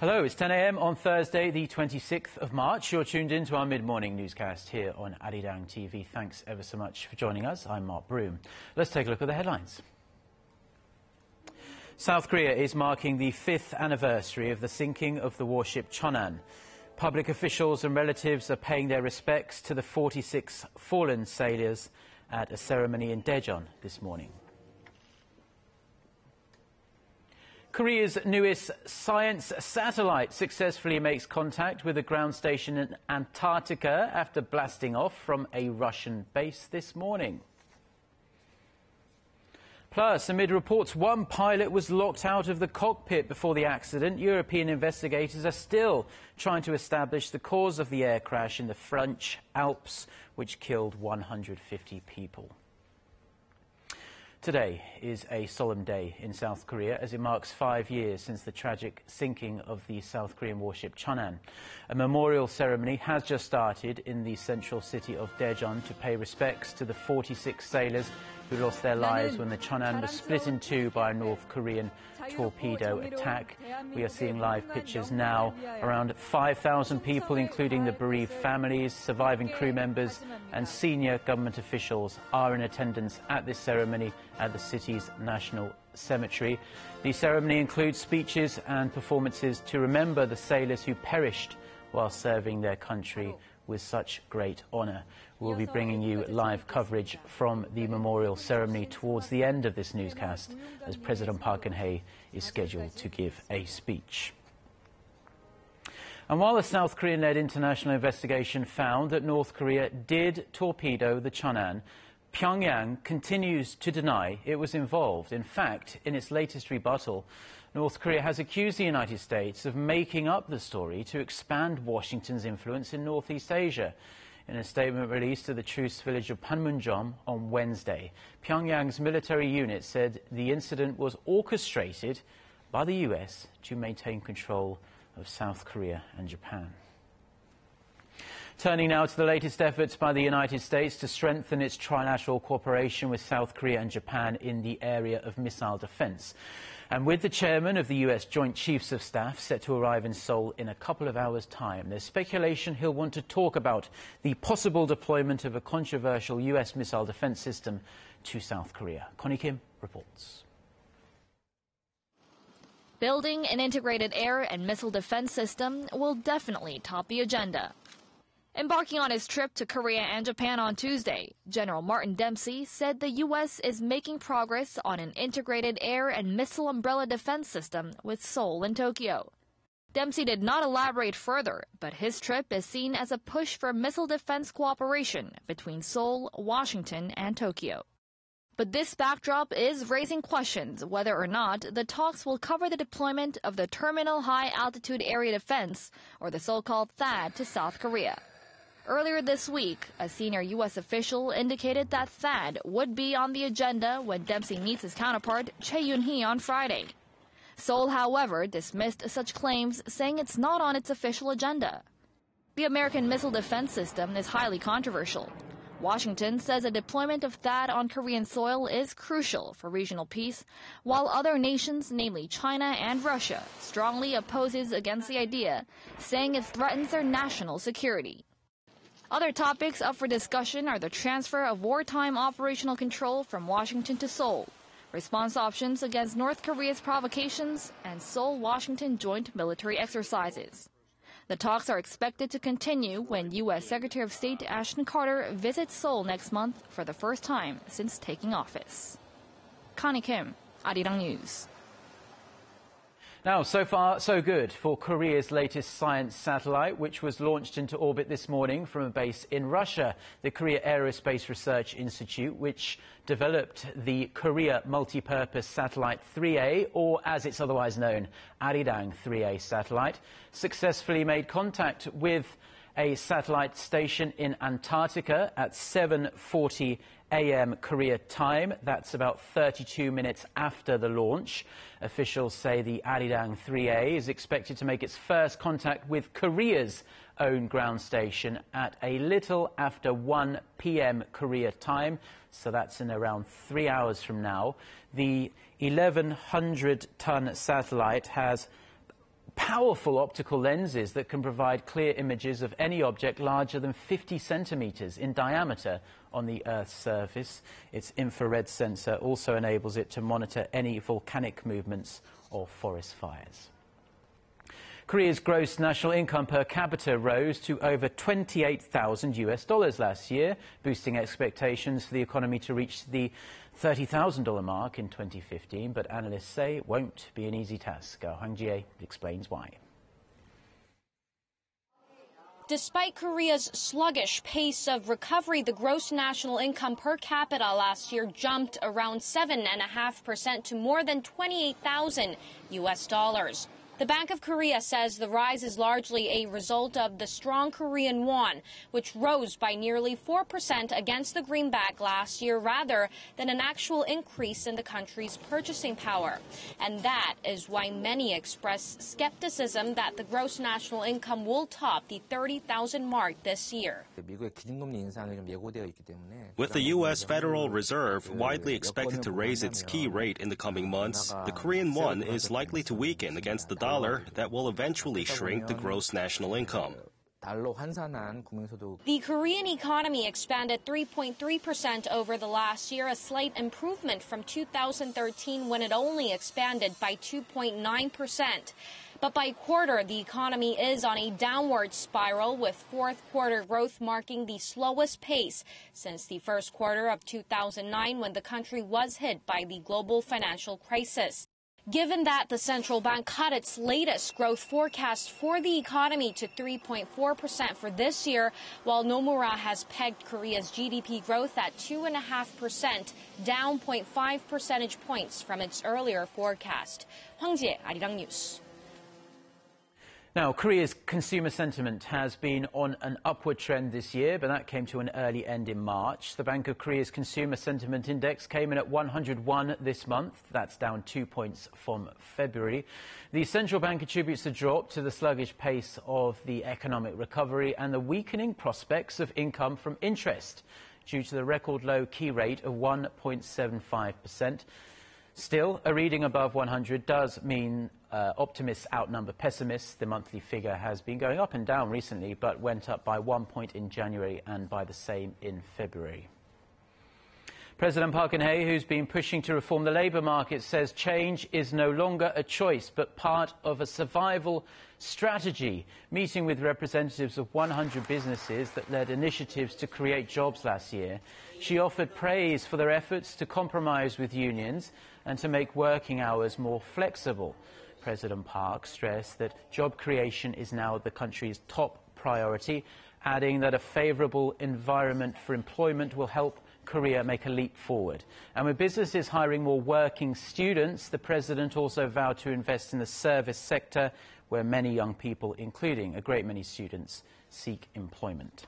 Hello, it's 10 a.m. on Thursday, the 26th of March. You're tuned in to our mid-morning newscast here on ARIRANG TV. Thanks ever so much for joining us. I'm Mark Broome. Let's take a look at the headlines. South Korea is marking the 5th anniversary of the sinking of the warship Cheonan. Public officials and relatives are paying their respects to the 46 fallen sailors at a ceremony in Daejeon this morning. Korea's newest science satellite successfully makes contact with a ground station in Antarctica after blasting off from a Russian base this morning. Plus, amid reports one pilot was locked out of the cockpit before the accident, European investigators are still trying to establish the cause of the air crash in the French Alps, which killed 150 people. Today is a solemn day in South Korea as it marks 5 years since the tragic sinking of the South Korean warship Cheonan. A memorial ceremony has just started in the central city of Daejeon to pay respects to the 46 sailors who lost their lives when the Cheonan was split in two by a North Korean torpedo attack. We are seeing live pictures now. Around 5,000 people, including the bereaved families, surviving crew members and senior government officials, are in attendance at this ceremony at the city's National Cemetery. The ceremony includes speeches and performances to remember the sailors who perished while serving their country with such great honour. We'll be bringing you live coverage from the memorial ceremony towards the end of this newscast, as President Park Geun-hye is scheduled to give a speech. And while a South Korean-led international investigation found that North Korea did torpedo the Cheonan, Pyongyang continues to deny it was involved. In fact, in its latest rebuttal, North Korea has accused the United States of making up the story to expand Washington's influence in Northeast Asia. In a statement released to the truce village of Panmunjom on Wednesday, Pyongyang's military unit said the incident was orchestrated by the US to maintain control of South Korea and Japan. Turning now to the latest efforts by the United States to strengthen its trilateral cooperation with South Korea and Japan in the area of missile defense. And with the chairman of the US Joint Chiefs of Staff set to arrive in Seoul in a couple of hours' time, there's speculation he'll want to talk about the possible deployment of a controversial US missile defense system to South Korea. Connie Kim reports. Building an integrated air and missile defense system will definitely top the agenda. Embarking on his trip to Korea and Japan on Tuesday, General Martin Dempsey said the U.S. is making progress on an integrated air and missile umbrella defense system with Seoul and Tokyo. Dempsey did not elaborate further, but his trip is seen as a push for missile defense cooperation between Seoul, Washington, and Tokyo. But this backdrop is raising questions whether or not the talks will cover the deployment of the Terminal High Altitude Area Defense, or the so-called THAAD, to South Korea. Earlier this week, a senior U.S. official indicated that THAAD would be on the agenda when Dempsey meets his counterpart, Cheonan, on Friday. Seoul, however, dismissed such claims, saying it's not on its official agenda. The American missile defense system is highly controversial. Washington says a deployment of THAAD on Korean soil is crucial for regional peace, while other nations, namely China and Russia, strongly opposes against the idea, saying it threatens their national security. Other topics up for discussion are the transfer of wartime operational control from Washington to Seoul, response options against North Korea's provocations, and Seoul-Washington joint military exercises. The talks are expected to continue when U.S. Secretary of State Ashton Carter visits Seoul next month for the first time since taking office. Connie Kim, ARIRANG News. Now, so far, so good for Korea's latest science satellite, which was launched into orbit this morning from a base in Russia. The Korea Aerospace Research Institute, which developed the Korea Multipurpose Satellite 3A, or as it's otherwise known, ARIRANG 3A satellite, successfully made contact with a satellite station in Antarctica at 7:40 a.m. Korea time. That's about 32 minutes after the launch. Officials say the ARIRANG 3A is expected to make its first contact with Korea's own ground station at a little after 1 p.m. Korea time. So that's in around 3 hours from now. The 1,100-ton satellite has powerful optical lenses that can provide clear images of any object larger than 50 centimeters in diameter on the Earth's surface. Its infrared sensor also enables it to monitor any volcanic movements or forest fires. Korea's gross national income per capita rose to over $28,000 last year, boosting expectations for the economy to reach the $30,000 mark in 2015. But analysts say it won't be an easy task. Hwang Jie explains why. Despite Korea's sluggish pace of recovery, the gross national income per capita last year jumped around 7.5% to more than $28,000. The Bank of Korea says the rise is largely a result of the strong Korean won, which rose by nearly 4% against the greenback last year, rather than an actual increase in the country's purchasing power. And that is why many express skepticism that the gross national income will top the 30,000 mark this year. With the U.S. Federal Reserve widely expected to raise its key rate in the coming months, the Korean won is likely to weaken against the dollar that will eventually shrink the gross national income. The Korean economy expanded 3.3% over the last year, a slight improvement from 2013 when it only expanded by 2.9%. But by quarter, the economy is on a downward spiral, with fourth quarter growth marking the slowest pace since the first quarter of 2009, when the country was hit by the global financial crisis. Given that the central bank cut its latest growth forecast for the economy to 3.4% for this year, while Nomura has pegged Korea's GDP growth at 2.5%, down 0.5 percentage points from its earlier forecast. Hwang Jie, Arirang News. Now, Korea's consumer sentiment has been on an upward trend this year, but that came to an early end in March. The Bank of Korea's Consumer Sentiment Index came in at 101 this month. That's down 2 points from February. The central bank attributes the drop to the sluggish pace of the economic recovery and the weakening prospects of income from interest due to the record low key rate of 1.75%. Still, a reading above 100 does mean optimists outnumber pessimists. The monthly figure has been going up and down recently, but went up by 1 point in January and by the same in February. President Park Geun-hye, who's been pushing to reform the labour market, says change is no longer a choice but part of a survival strategy. Meeting with representatives of 100 businesses that led initiatives to create jobs last year, she offered praise for their efforts to compromise with unions and to make working hours more flexible. President Park stressed that job creation is now the country's top priority, adding that a favourable environment for employment will help Korea make a leap forward. And with businesses hiring more working students, the president also vowed to invest in the service sector, where many young people, including a great many students, seek employment.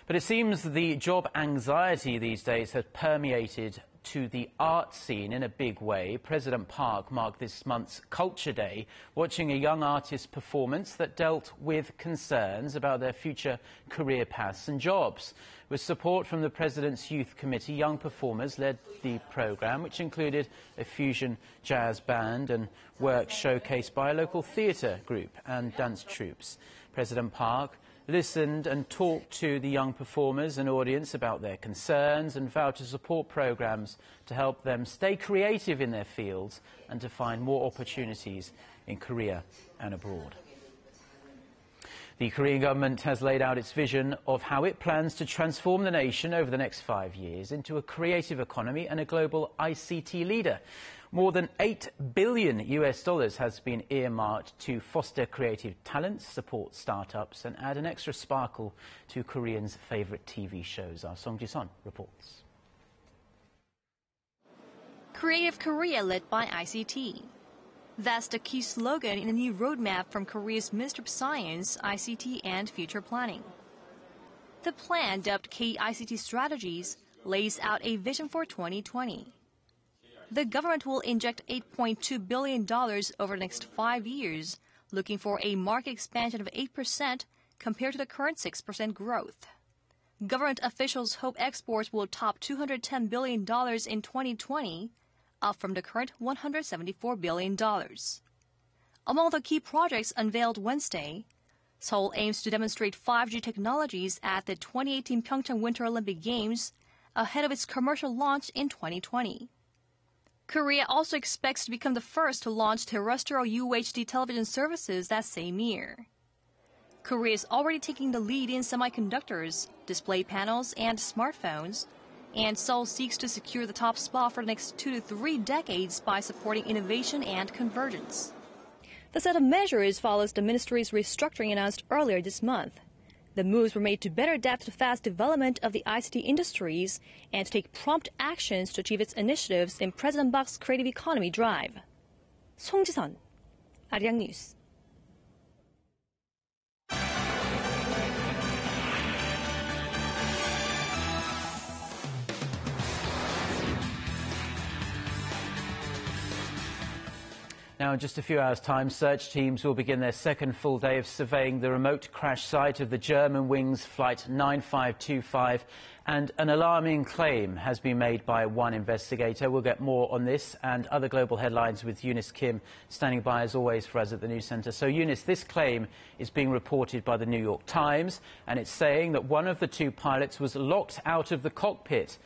But it seems the job anxiety these days has permeated to the art scene in a big way. President Park marked this month's Culture Day, watching a young artist's performance that dealt with concerns about their future career paths and jobs. With support from the President's Youth Committee, young performers led the programme, which included a fusion jazz band and work showcased by a local theatre group and dance troupes. President Park listened and talked to the young performers and audience about their concerns and vowed to support programmes to help them stay creative in their fields and to find more opportunities in Korea and abroad. The Korean government has laid out its vision of how it plans to transform the nation over the next 5 years into a creative economy and a global ICT leader. More than $8 billion has been earmarked to foster creative talents, support startups and add an extra sparkle to Koreans' favourite TV shows. Our Song Ji-sun reports. Creative Korea led by ICT. That's the key slogan in a new roadmap from Korea's Ministry of Science, ICT and Future Planning. The plan, dubbed Key ICT Strategies, lays out a vision for 2020. The government will inject $8.2 billion over the next 5 years, looking for a market expansion of 8% compared to the current 6% growth. Government officials hope exports will top $210 billion in 2020, up from the current $174 billion. among the key projects unveiled Wednesday. Seoul aims to demonstrate 5G technologies at the 2018 Pyeongchang Winter Olympic Games ahead of its commercial launch in 2020. Korea also expects to become the first to launch terrestrial UHD television services that same year. Korea is already taking the lead in semiconductors, display panels, and smartphones, and Seoul seeks to secure the top spot for the next 2 to 3 decades by supporting innovation and convergence. The set of measures follows the ministry's restructuring announced earlier this month. The moves were made to better adapt to the fast development of the ICT industries and to take prompt actions to achieve its initiatives in President Park's creative economy drive. 송지선, 아리랑 뉴스. Now, in just a few hours' time, search teams will begin their second full day of surveying the remote crash site of the German Wings Flight 9525, and an alarming claim has been made by one investigator. We'll get more on this and other global headlines with Eunice Kim, standing by as always for us at the News Centre. So, Eunice, this claim is being reported by the New York Times, and it's saying that one of the 2 pilots was locked out of the cockpit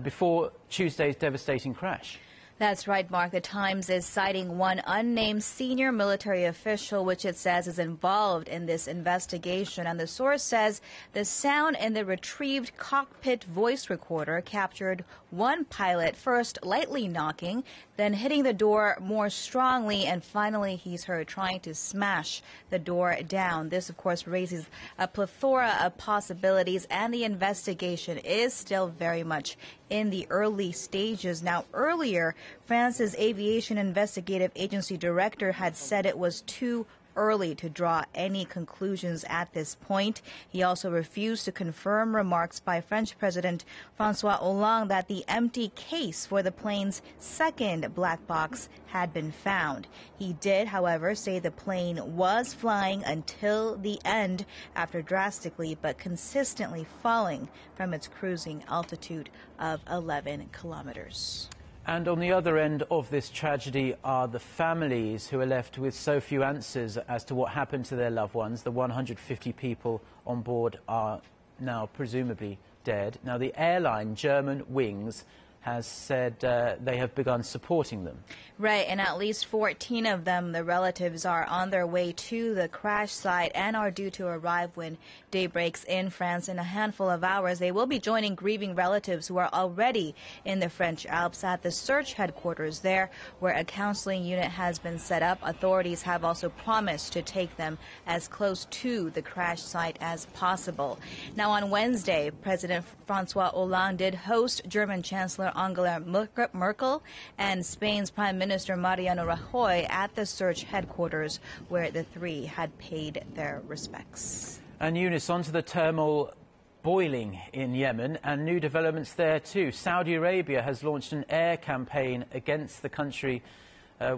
before Tuesday's devastating crash. That's right, Mark. The Times is citing one unnamed senior military official, which it says is involved in this investigation. And the source says the sound in the retrieved cockpit voice recorder captured one pilot first lightly knocking, then hitting the door more strongly, and finally he's heard trying to smash the door down. This, of course, raises a plethora of possibilities, and the investigation is still very much in the early stages. Now, earlier, France's Aviation Investigative Agency director had said it was too early to draw any conclusions at this point. He also refused to confirm remarks by French President François Hollande that the empty case for the plane's second black box had been found. He did, however, say the plane was flying until the end after drastically but consistently falling from its cruising altitude of 11 kilometers. And on the other end of this tragedy are the families who are left with so few answers as to what happened to their loved ones. The 150 people on board are now presumably dead. Now, the airline, German Wings, has said they have begun supporting them. Right, and at least 14 of them, the relatives, are on their way to the crash site and are due to arrive when day breaks in France in a handful of hours. They will be joining grieving relatives who are already in the French Alps at the search headquarters there, where a counseling unit has been set up. Authorities have also promised to take them as close to the crash site as possible. Now, on Wednesday, President François Hollande did host German Chancellor Angela Merkel and Spain's Prime Minister Mariano Rajoy at the search headquarters, where the three had paid their respects. And Eunice, on to the turmoil boiling in Yemen and new developments there too. Saudi Arabia has launched an air campaign against the country,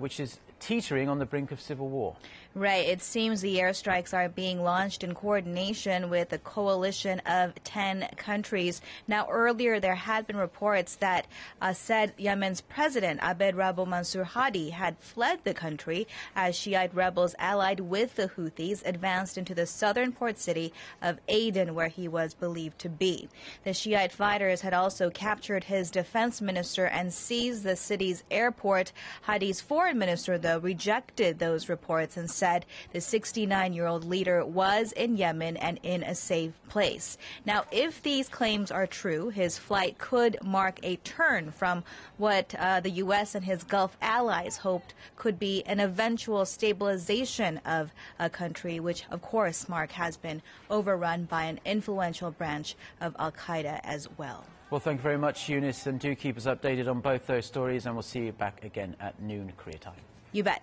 which is teetering on the brink of civil war. Right. It seems the airstrikes are being launched in coordination with a coalition of 10 countries. Now, earlier there had been reports that said Yemen's president, Abed Rabo Mansur Hadi, had fled the country as Shiite rebels allied with the Houthis advanced into the southern port city of Aden, where he was believed to be. The Shiite fighters had also captured his defense minister and seized the city's airport. Hadi's foreign minister, though, rejected those reports and said the 69-year-old leader was in Yemen and in a safe place. Now, if these claims are true, his flight could mark a turn from what the U.S. and his Gulf allies hoped could be an eventual stabilization of a country, which, of course, Mark, has been overrun by an influential branch of al-Qaeda as well. Well, thank you very much, Eunice, and do keep us updated on both those stories, and we'll see you back again at noon Korea time. You bet.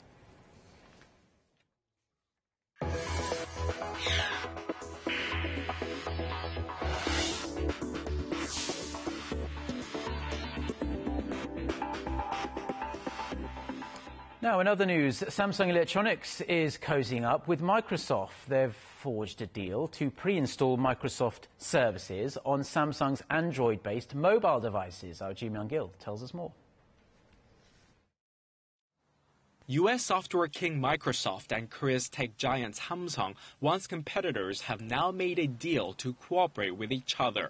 Now, in other news, Samsung Electronics is cozying up with Microsoft. They've forged a deal to pre-install Microsoft services on Samsung's Android-based mobile devices. Our Ji Myung-gil tells us more. U.S. software king Microsoft and Korea's tech giant Samsung, once competitors, have now made a deal to cooperate with each other.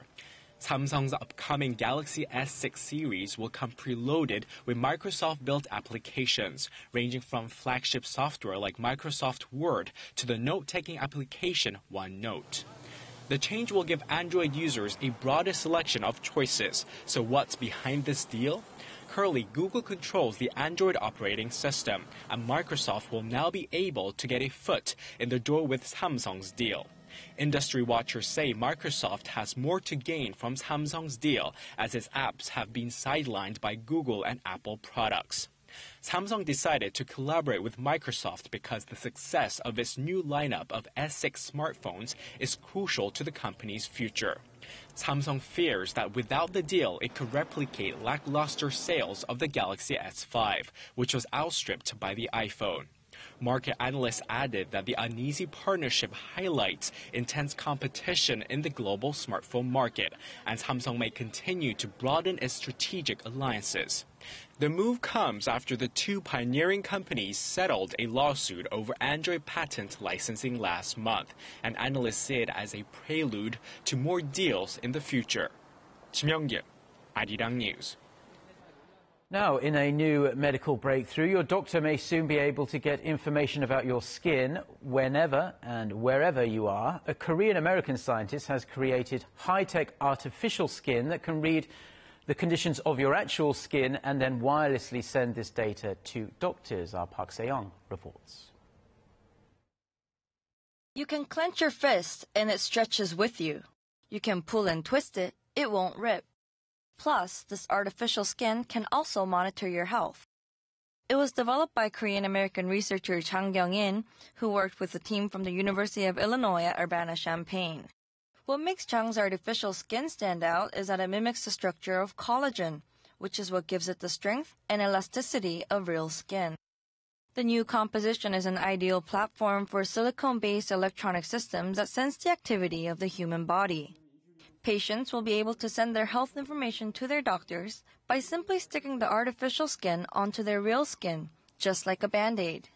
Samsung's upcoming Galaxy S6 series will come preloaded with Microsoft-built applications, ranging from flagship software like Microsoft Word to the note-taking application OneNote. The change will give Android users a broader selection of choices. So what's behind this deal? Currently, Google controls the Android operating system, and Microsoft will now be able to get a foot in the door with Samsung's deal. Industry watchers say Microsoft has more to gain from Samsung's deal, as its apps have been sidelined by Google and Apple products. Samsung decided to collaborate with Microsoft because the success of its new lineup of S6 smartphones is crucial to the company's future. Samsung fears that without the deal, it could replicate lackluster sales of the Galaxy S5, which was outstripped by the iPhone. Market analysts added that the uneasy partnership highlights intense competition in the global smartphone market, and Samsung may continue to broaden its strategic alliances. The move comes after the two pioneering companies settled a lawsuit over Android patent licensing last month, and analysts see it as a prelude to more deals in the future. Cheonan, ARIRANG News. Now, in a new medical breakthrough, your doctor may soon be able to get information about your skin whenever and wherever you are. A Korean-American scientist has created high-tech artificial skin that can read the conditions of your actual skin and then wirelessly send this data to doctors. Our Park Se-young reports. You can clench your fist and it stretches with you. You can pull and twist it, it won't rip. Plus, this artificial skin can also monitor your health. It was developed by Korean-American researcher Jang Kyung-in, who worked with a team from the University of Illinois at Urbana-Champaign. What makes Jang's artificial skin stand out is that it mimics the structure of collagen, which is what gives it the strength and elasticity of real skin. The new composition is an ideal platform for silicone-based electronic systems that sense the activity of the human body. Patients will be able to send their health information to their doctors by simply sticking the artificial skin onto their real skin, just like a Band-Aid.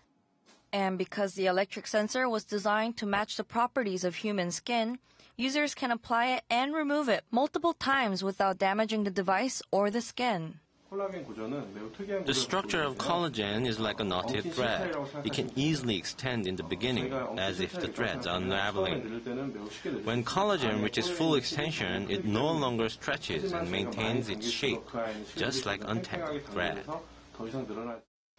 And because the electric sensor was designed to match the properties of human skin, users can apply it and remove it multiple times without damaging the device or the skin. The structure of collagen is like a knotted thread. It can easily extend in the beginning, as if the threads are unraveling. When collagen reaches full extension, it no longer stretches and maintains its shape, just like untangled thread.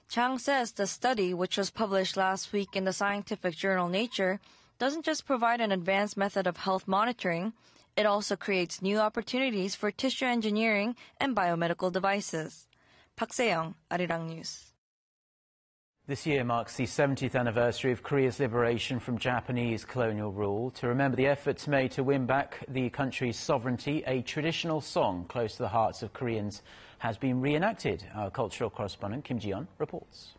Chang says the study, which was published last week in the scientific journal Nature, doesn't just provide an advanced method of health monitoring, it also creates new opportunities for tissue engineering and biomedical devices. Park Se-young, ARIRANG News. This year marks the 70th anniversary of Korea's liberation from Japanese colonial rule. To remember the efforts made to win back the country's sovereignty, a traditional song close to the hearts of Koreans has been reenacted. Our cultural correspondent Kim Ji-yeon reports.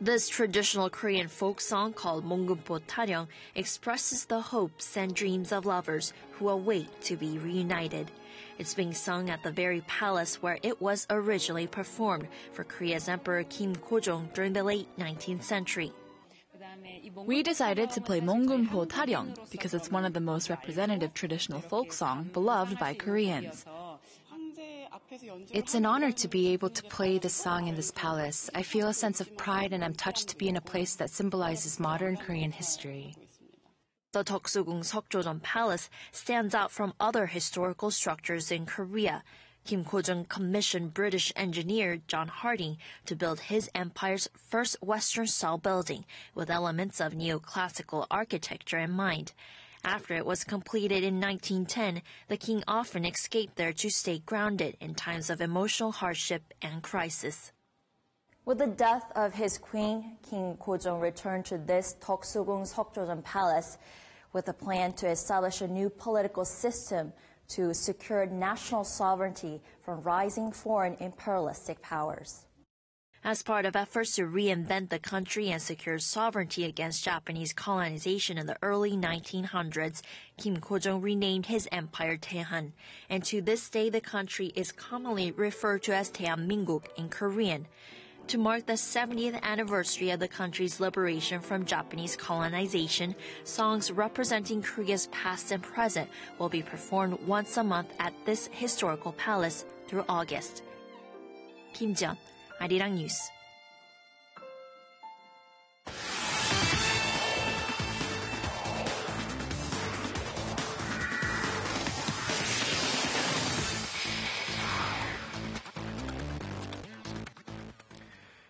This traditional Korean folk song called Mongunpo Taryong expresses the hopes and dreams of lovers who await to be reunited. It's being sung at the very palace where it was originally performed for Korea's Emperor Kim Kojong during the late 19th century. We decided to play Mongunpo Taryong because it's one of the most representative traditional folk songs beloved by Koreans. It's an honor to be able to play this song in this palace. I feel a sense of pride and I'm touched to be in a place that symbolizes modern Korean history. The Deoksugung Seokjojeon Palace stands out from other historical structures in Korea. Kim Kojong commissioned British engineer John Harding to build his empire's first Western-style building with elements of neoclassical architecture in mind. After it was completed in 1910, the king often escaped there to stay grounded in times of emotional hardship and crisis. With the death of his queen, King Kojong returned to this Deoksugung Seokjojeon Palace with a plan to establish a new political system to secure national sovereignty from rising foreign imperialistic powers. As part of efforts to reinvent the country and secure sovereignty against Japanese colonization in the early 1900s, Kim Ko-jong renamed his empire Daejeon, and to this day the country is commonly referred to as Daehanmin국 in Korean. To mark the 70th anniversary of the country's liberation from Japanese colonization, songs representing Korea's past and present will be performed once a month at this historical palace through August. Kim Jeon, ARIRANG News.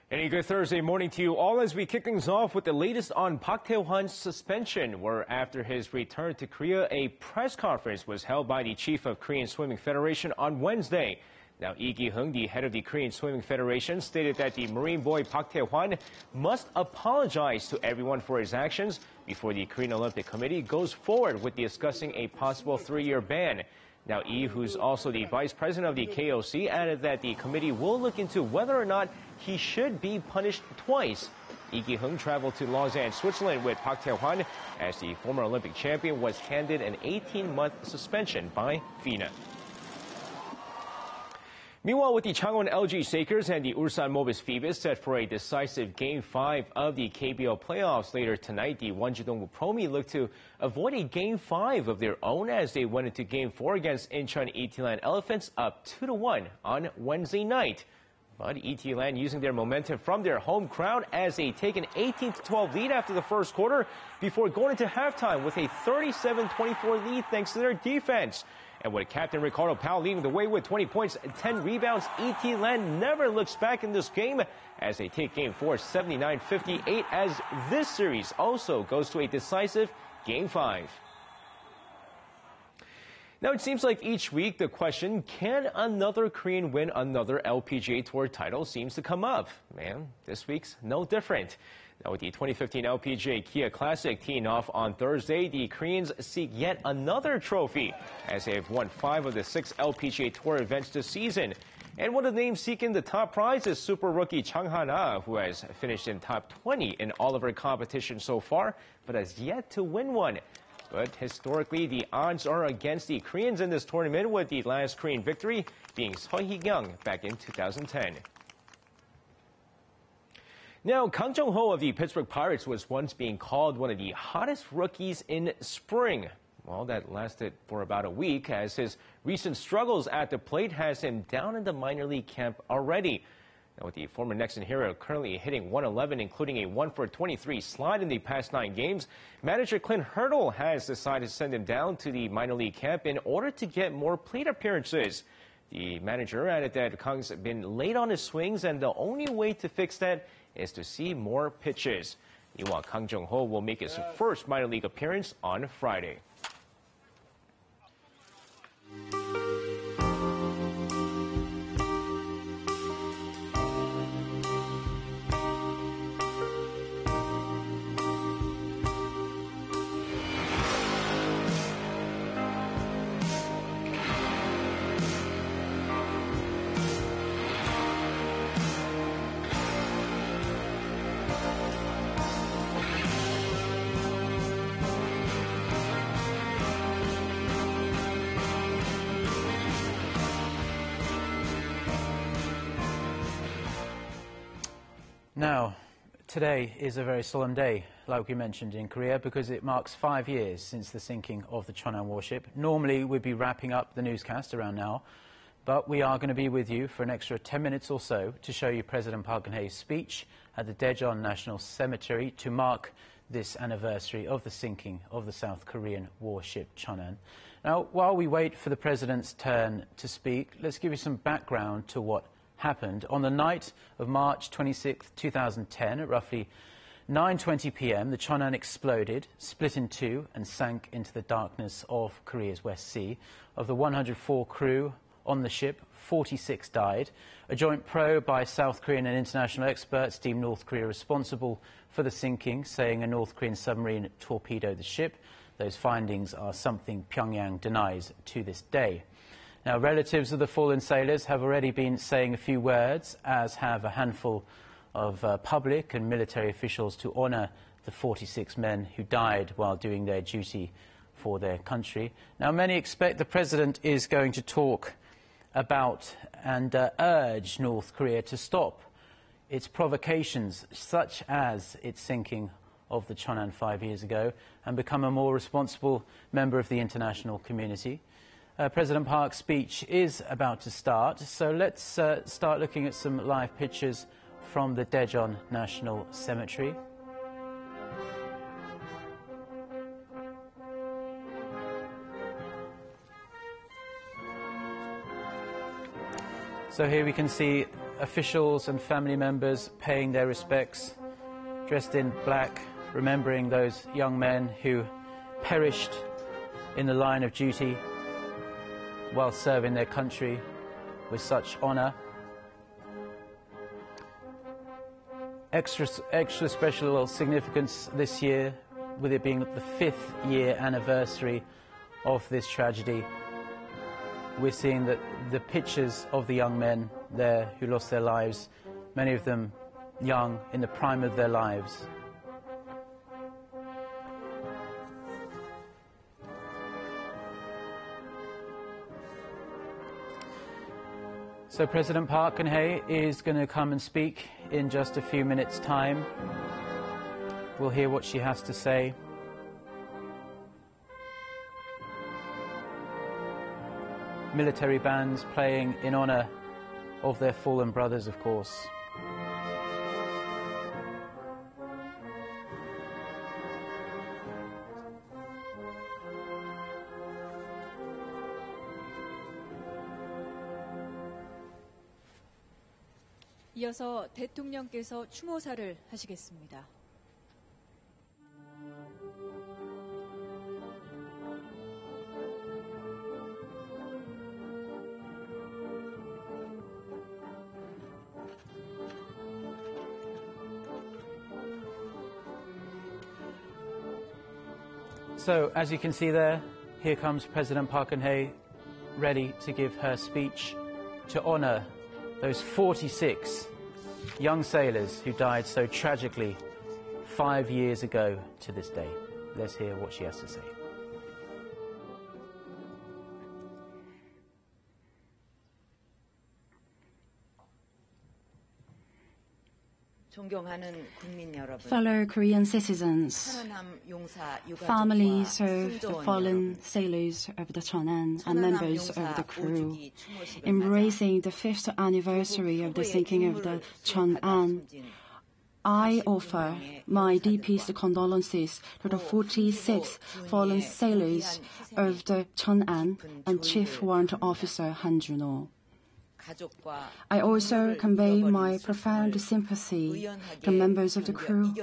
Any good Thursday morning to you all as we kick things off with the latest on Park Tae-hwan's suspension, where after his return to Korea, a press conference was held by the chief of Korean Swimming Federation on Wednesday. Now, Lee Ki-heung, the head of the Korean Swimming Federation, stated that the Marine boy Park Tae-hwan must apologize to everyone for his actions before the Korean Olympic Committee goes forward with discussing a possible 3-year ban. Now, Lee, who's also the vice president of the KOC, added that the committee will look into whether or not he should be punished twice. Lee Ki-heung traveled to Lausanne, Switzerland with Park Tae-hwan as the former Olympic champion was handed an 18-month suspension by FINA. Meanwhile, with the Changwon LG Sakers and the Ulsan Mobis Phoebus set for a decisive Game 5 of the KBO playoffs later tonight, the Wonjidonggu Promi look to avoid a Game 5 of their own as they went into Game 4 against Incheon Itilan Elephants up 2-1 on Wednesday night. But Itilan using their momentum from their home crowd as they take an 18-12 lead after the first quarter before going into halftime with a 37-24 lead thanks to their defense. And with Captain Ricardo Powell leading the way with 20 points and 10 rebounds, Itilan never looks back in this game as they take Game 4 79-58 as this series also goes to a decisive Game 5. Now, it seems like each week the question, can another Korean win another LPGA Tour title, seems to come up. Man, this week's no different. Now, with the 2015 LPGA Kia Classic teeing off on Thursday, the Koreans seek yet another trophy as they have won 5 of the 6 LPGA Tour events this season. And one of the names seeking the top prize is super rookie Chang Han-ah, who has finished in top 20 in all of her competitions so far, but has yet to win one. But historically, the odds are against the Koreans in this tournament, with the last Korean victory being Seo Hee-kyung back in 2010. Now, Kang Jong-ho of the Pittsburgh Pirates was once being called one of the hottest rookies in spring. Well, that lasted for about a week as his recent struggles at the plate has him down in the minor league camp already. Now, with the former Nexon hero currently hitting .111, including a 1-for-23 slide in the past 9 games, manager Clint Hurdle has decided to send him down to the minor league camp in order to get more plate appearances. The manager added that Kang's been late on his swings, and the only way to fix that is to see more pitches. Meanwhile, Kang Jong-ho will make his first minor league appearance on Friday. Now, today is a very solemn day, like we mentioned, in Korea, because it marks 5 years since the sinking of the Cheonan warship. Normally, we'd be wrapping up the newscast around now, but we are going to be with you for an extra 10 minutes or so to show you President Park Geun-hye's speech at the Daejeon National Cemetery to mark this anniversary of the sinking of the South Korean warship Cheonan. Now, while we wait for the President's turn to speak, let's give you some background to what happened. On the night of March 26, 2010, at roughly 9:20 p.m., the Cheonan exploded, split in two, and sank into the darkness of Korea's West Sea. Of the 104 crew on the ship, 46 died. A joint probe by South Korean and international experts deemed North Korea responsible for the sinking, saying a North Korean submarine torpedoed the ship. Those findings are something Pyongyang denies to this day. Now, relatives of the fallen sailors have already been saying a few words, as have a handful of public and military officials, to honour the 46 men who died while doing their duty for their country. Now, many expect the President is going to talk about and urge North Korea to stop its provocations, such as its sinking of the Cheonan 5 years ago, and become a more responsible member of the international community. President Park's speech is about to start, so let's start looking at some live pictures from the Daejeon National Cemetery. So here we can see officials and family members paying their respects, dressed in black, remembering those young men who perished in the line of duty while serving their country with such honour. Extra special significance this year, with it being the 5th year anniversary of this tragedy. We're seeing that the pictures of the young men there who lost their lives, many of them young, in the prime of their lives. So President Park Geun-hye is going to come and speak in just a few minutes' time. We'll hear what she has to say. Military bands playing in honour of their fallen brothers, of course. 이어서 대통령께서 추모사를 하시겠습니다. So, as you can see there, here comes President Park Geun-hye, ready to give her speech to honour those 46 young sailors who died so tragically 5 years ago to this day. Let's hear what she has to say. Fellow Korean citizens, families of the fallen sailors of the Cheonan and members of the crew, embracing the 5th anniversary of the sinking of the Cheonan, I offer my deepest condolences to the 46 fallen sailors of the Cheonan and Chief Warrant Officer Han Jun-ho. I also convey my profound sympathy to members of the crew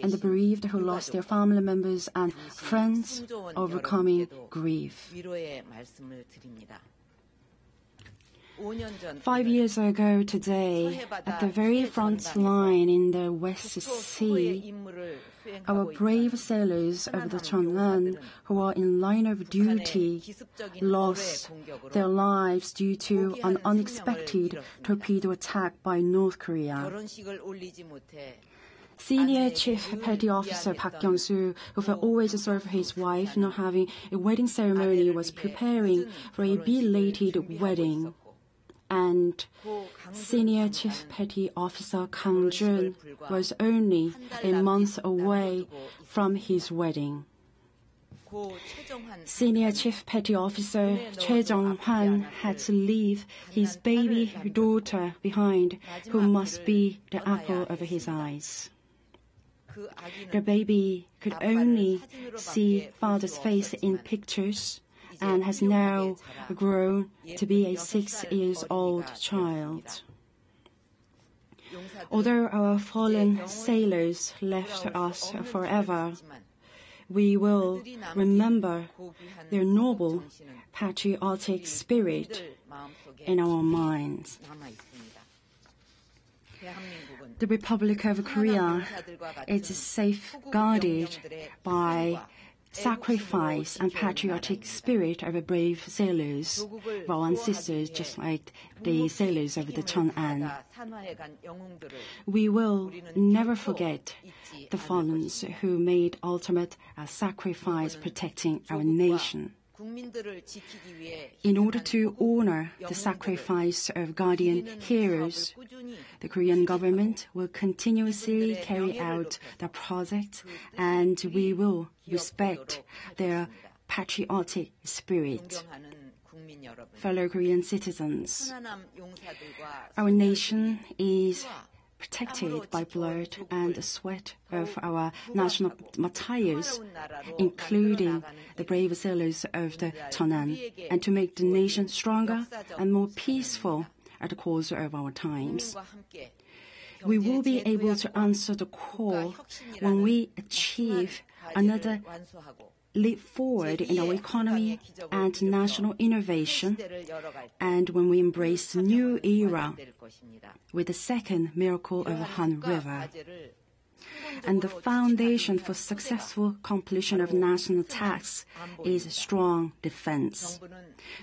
and the bereaved who lost their family members and friends overcoming grief. 5 years ago today, at the very front line in the West Sea, our brave sailors of the Cheonan who are in line of duty lost their lives due to an unexpected torpedo attack by North Korea. Senior Chief Petty Officer Park Kyung-soo, who always served his wife not having a wedding ceremony, was preparing for a belated wedding. And Senior Chief Petty Officer Kang Jun was only a month away from his wedding. Senior Chief Petty Officer Choi Jong-hwan had to leave his baby daughter behind, who must be the apple of his eyes. The baby could only see father's face in pictures and has now grown to be a 6-year-old child. Although our fallen sailors left us forever, we will remember their noble, patriotic spirit in our minds. The Republic of Korea is safeguarded by sacrifice and patriotic spirit of the brave sailors, of our ancestors, just like the sailors of the Cheonan. We will never forget the fallen who made ultimate sacrifice protecting our nation. In order to honor the sacrifice of guardian heroes, the Korean government will continuously carry out the project, and we will respect their patriotic spirit. Fellow Korean citizens, our nation is protected by blood and the sweat of our national martyrs, including the brave sailors of the Cheonan, and to make the nation stronger and more peaceful at the course of our times. We will be able to answer the call when we achieve another leap forward in our economy and national innovation, and when we embrace the new era with the second miracle of the Han River. And the foundation for successful completion of national attacks is strong defense.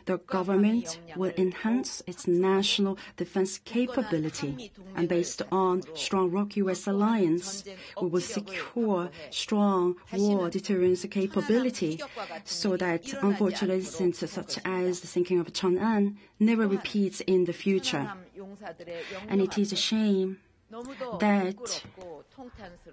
The government will enhance its national defense capability, and based on strong ROK-US alliance, we will secure strong war deterrence capability so that unfortunate incidents such as the sinking of Cheonan never repeats in the future. And it is a shame that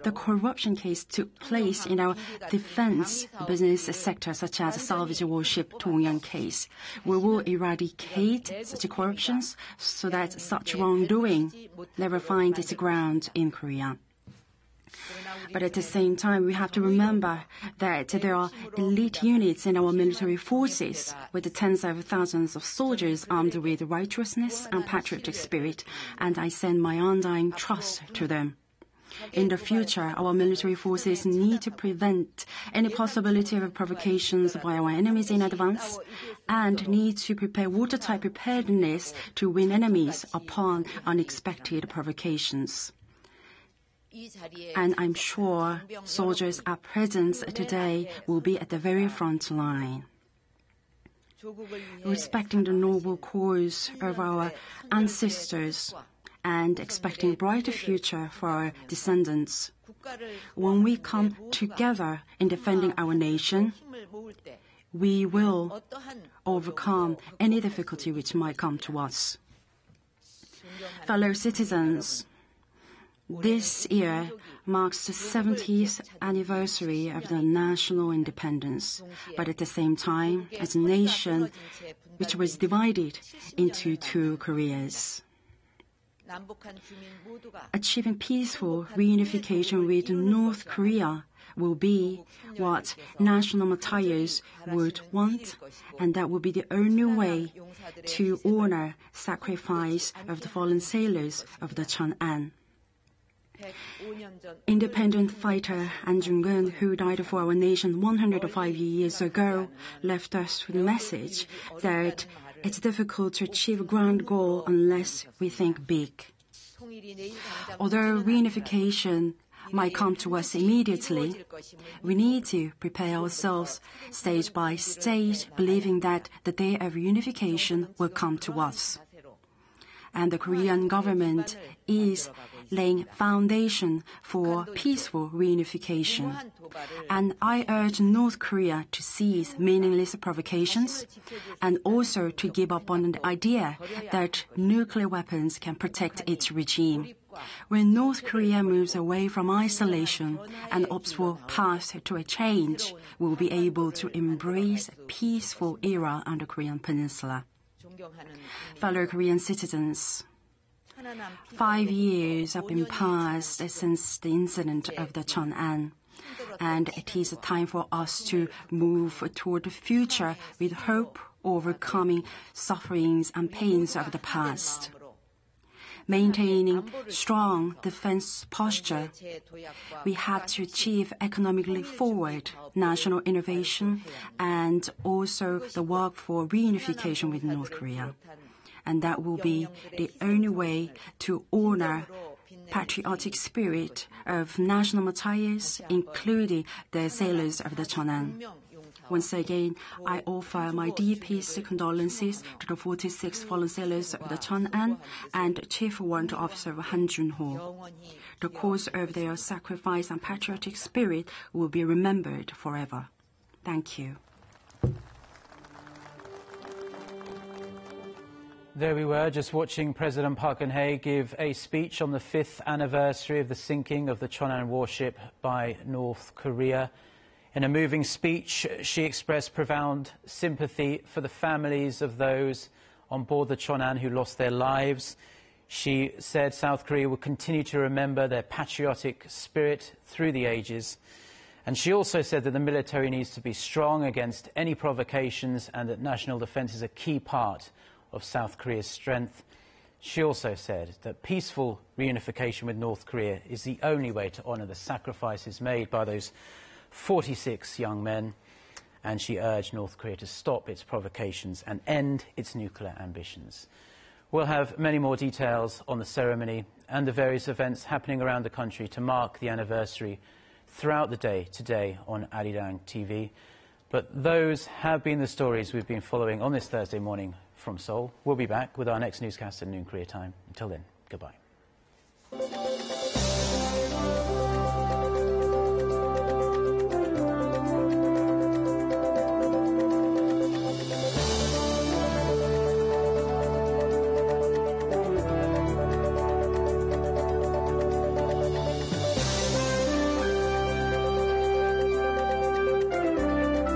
the corruption case took place in our defense business sector, such as the salvage warship Daejeon case. We will eradicate such corruptions so that such wrongdoing never finds its ground in Korea. But at the same time, we have to remember that there are elite units in our military forces with tens of thousands of soldiers armed with righteousness and patriotic spirit, and I send my undying trust to them. In the future, our military forces need to prevent any possibility of provocations by our enemies in advance and need to prepare watertight preparedness to win enemies upon unexpected provocations. And I'm sure soldiers are present today will be at the very front line. Respecting the noble cause of our ancestors and expecting a brighter future for our descendants, when we come together in defending our nation, we will overcome any difficulty which might come to us. Fellow citizens, this year marks the 70th anniversary of the national independence, but at the same time, as a nation which was divided into two Koreas. Achieving peaceful reunification with North Korea will be what national martyrs would want, and that will be the only way to honor sacrifice of the fallen sailors of the Cheonan. Independent fighter An Jung-geun, who died for our nation 105 years ago, left us with a message that it's difficult to achieve a grand goal unless we think big. Although reunification might come to us immediately, we need to prepare ourselves stage by stage, believing that the day of reunification will come to us. And the Korean government is laying foundation for peaceful reunification. And I urge North Korea to cease meaningless provocations and also to give up on the idea that nuclear weapons can protect its regime. When North Korea moves away from isolation and opts for path to a change, we will be able to embrace a peaceful era on the Korean peninsula. Fellow Korean citizens, 5 years have been passed since the incident of the Cheonan, and it is time for us to move toward the future with hope, overcoming sufferings and pains of the past. Maintaining strong defense posture, we have to achieve economically forward national innovation and also the work for reunification with North Korea. And that will be the only way to honor patriotic spirit of national martyrs, including the sailors of the Cheonan. Once again, I offer my deepest condolences to the 46 fallen sailors of the Cheonan and Chief Warrant Officer Han Jun-ho. The cause of their sacrifice and patriotic spirit will be remembered forever. Thank you. There we were, just watching President Park Geun-hye give a speech on the 5th anniversary of the sinking of the Cheonan warship by North Korea. In a moving speech, she expressed profound sympathy for the families of those on board the Cheonan who lost their lives. She said South Korea will continue to remember their patriotic spirit through the ages. And she also said that the military needs to be strong against any provocations and that national defense is a key part of South Korea's strength. She also said that peaceful reunification with North Korea is the only way to honour the sacrifices made by those 46 young men, and she urged North Korea to stop its provocations and end its nuclear ambitions. We'll have many more details on the ceremony and the various events happening around the country to mark the anniversary throughout the day today on ARIRANG TV. But those have been the stories we've been following on this Thursday morning from Seoul. We'll be back with our next newscast at noon Korea time. Until then, goodbye.